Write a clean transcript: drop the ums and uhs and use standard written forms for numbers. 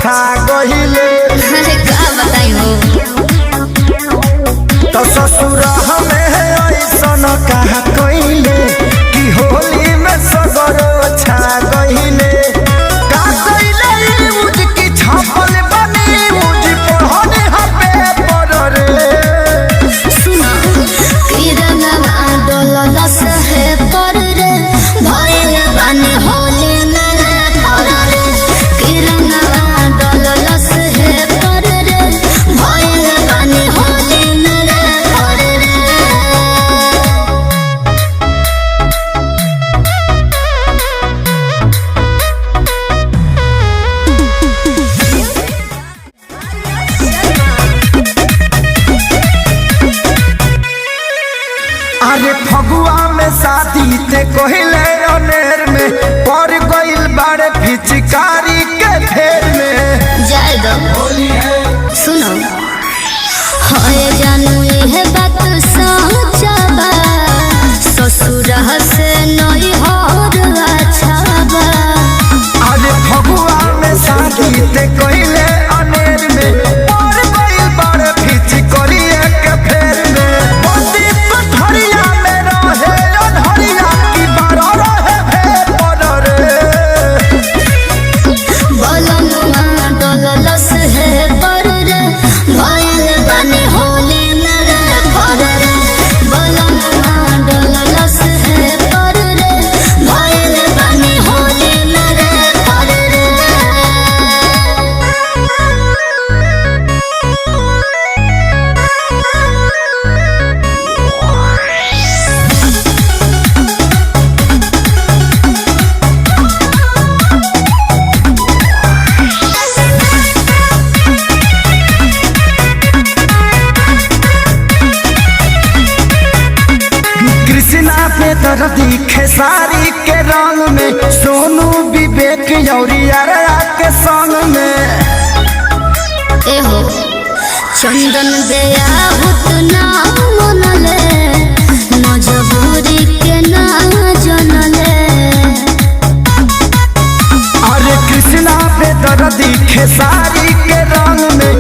छा गहिले। का बताई हो तो ससुर हमें ऐसन कहा कइले कि होली में सगर छा गहिले। का कइले यूज की छापल बनी यूज पढ़ने हपे पर रे। सुना किरणवा डोलस है पर रे भइल बानी होली में रे पर रे। किरणवा डोलस है पर रे भइल बानी होली में रे पर रे। अरे फगुआ में शादी ते कहले अनेर में पर गइल बाड़े फिचकारी के फेर में। जाए दो सुनो होए जानू ये बात सच्चा बा ससुर से नई होर अच्छा बा। अरे फगुआ में शादी ते कहले अनेर में पर गइल बाड़े फिचकारी के फेर में। बंदी पथरिया में रहे अनहरिया की बारा रहे फेर पर रे। बलनुआ डोलस है पर रे भइल बानी होली में रे पर रे। बलनुआ डोलस है पर रे भइल बानी होली में रे पर रे। कृष्णा पे दर्दी खेसारी के रंग में सोनू विवेक यौरिया के संग में। एहो चंदन दया हुत ना मनले मजबूरी के ना जनले। अरे कृष्णा पे दर्दी खेसारी के रंग में